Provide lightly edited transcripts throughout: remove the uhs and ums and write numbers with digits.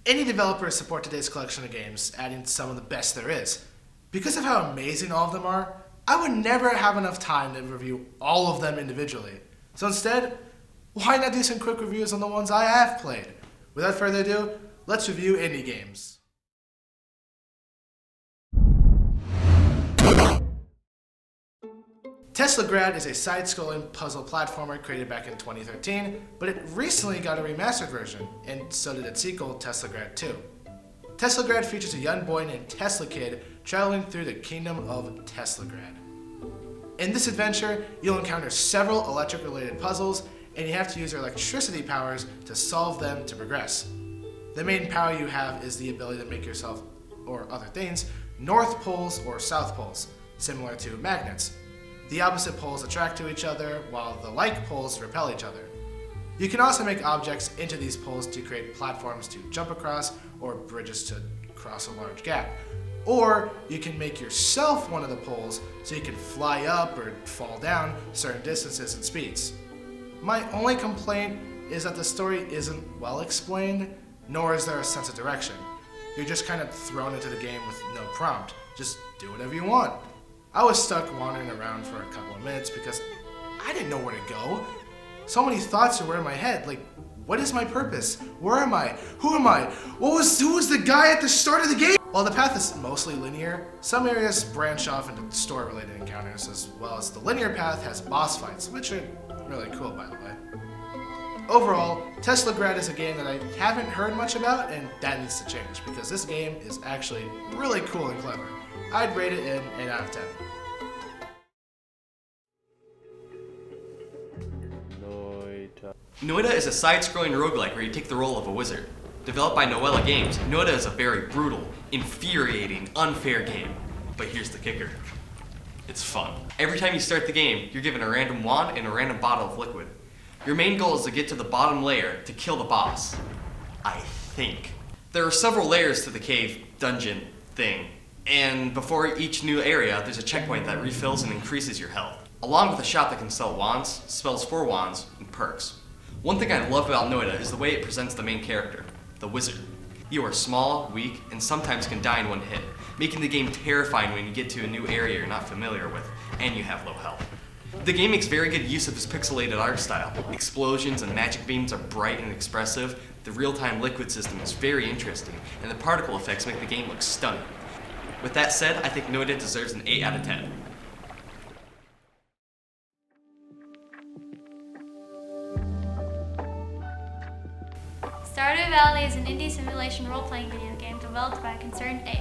Any developers support today's collection of games, adding some of the best there is. Because of how amazing all of them are, I would never have enough time to review all of them individually. So instead, why not do some quick reviews on the ones I have played? Without further ado, let's review indie games. Teslagrad is a side-scrolling puzzle platformer created back in 2013, but it recently got a remastered version, and so did its sequel, Teslagrad 2. Teslagrad features a young boy named Tesla Kid traveling through the kingdom of Teslagrad. In this adventure, you'll encounter several electric-related puzzles, and you have to use your electricity powers to solve them to progress. The main power you have is the ability to make yourself, or other things, north poles or south poles, similar to magnets. The opposite poles attract to each other, while the like poles repel each other. You can also make objects into these poles to create platforms to jump across, or bridges to cross a large gap. Or you can make yourself one of the poles so you can fly up or fall down certain distances and speeds. My only complaint is that the story isn't well explained, nor is there a sense of direction. You're just kind of thrown into the game with no prompt. Just do whatever you want. I was stuck wandering around for a couple of minutes because I didn't know where to go. So many thoughts were in my head, like, what is my purpose? Where am I? Who am I? Who was the guy at the start of the game? While the path is mostly linear, some areas branch off into story-related encounters, as well as the linear path has boss fights, which are really cool, by the way. Overall, Teslagrad is a game that I haven't heard much about, and that needs to change, because this game is actually really cool and clever. I'd rate it an 8 out of 10. Noita is a side-scrolling roguelike where you take the role of a wizard. Developed by Noita Games, Noita is a very brutal, infuriating, unfair game. But here's the kicker. It's fun. Every time you start the game, you're given a random wand and a random bottle of liquid. Your main goal is to get to the bottom layer to kill the boss. I think. There are several layers to the cave dungeon thing, and before each new area, there's a checkpoint that refills and increases your health, along with a shop that can sell wands, spells for wands, and perks. One thing I love about Noita is the way it presents the main character, the wizard. You are small, weak, and sometimes can die in one hit, making the game terrifying when you get to a new area you're not familiar with, and you have low health. The game makes very good use of its pixelated art style. Explosions and magic beams are bright and expressive, the real-time liquid system is very interesting, and the particle effects make the game look stunning. With that said, I think Noita deserves an 8 out of 10. Stardew Valley is an indie simulation role-playing video game developed by a concerned ape.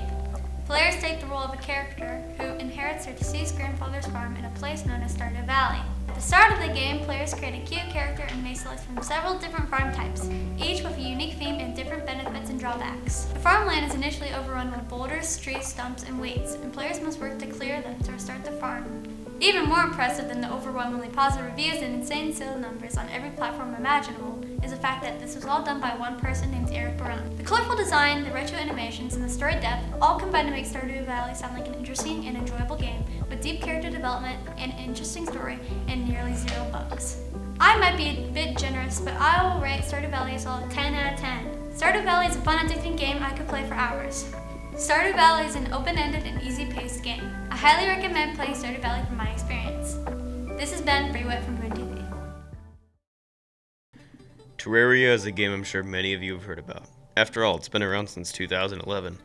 Players take the role of a character who inherits their deceased grandfather's farm in a place known as Stardew Valley. At the start of the game, players create a cute character and may select from several different farm types, each with a unique theme and different benefits and drawbacks. The farmland is initially overrun with boulders, trees, stumps, and weeds, and players must work to clear them to restart the farm. Even more impressive than the overwhelmingly positive reviews and insane sale numbers on every platform imaginable is the fact that this was all done by one person named Eric Barone. The colorful design, the retro animations, and the story depth all combine to make Stardew Valley sound like an interesting and enjoyable game with deep character development, an interesting story, and nearly 0 bugs. I might be a bit generous, but I will rate Stardew Valley a solid 10 out of 10. Stardew Valley is a fun, addicting game I could play for hours. Stardew Valley is an open-ended and easy-paced game. I highly recommend playing Stardew Valley from my experience. This has been Freewit from Witty. Terraria is a game I'm sure many of you have heard about. After all, it's been around since 2011.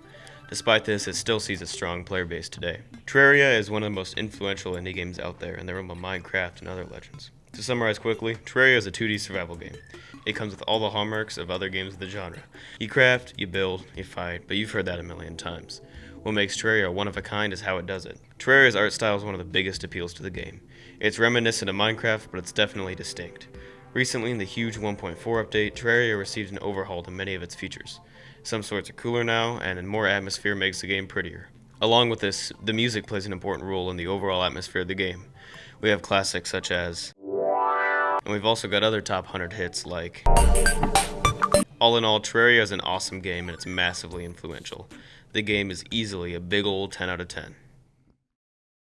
Despite this, it still sees a strong player base today. Terraria is one of the most influential indie games out there in the realm of Minecraft and other legends. To summarize quickly, Terraria is a 2D survival game. It comes with all the hallmarks of other games of the genre. You craft, you build, you fight, but you've heard that a million times. What makes Terraria one of a kind is how it does it. Terraria's art style is one of the biggest appeals to the game. It's reminiscent of Minecraft, but it's definitely distinct. Recently, in the huge 1.4 update, Terraria received an overhaul to many of its features. Some sorts are cooler now, and more atmosphere makes the game prettier. Along with this, the music plays an important role in the overall atmosphere of the game. We have classics such as... and we've also got other top 100 hits like... All in all, Terraria is an awesome game and it's massively influential. The game is easily a big old 10 out of 10.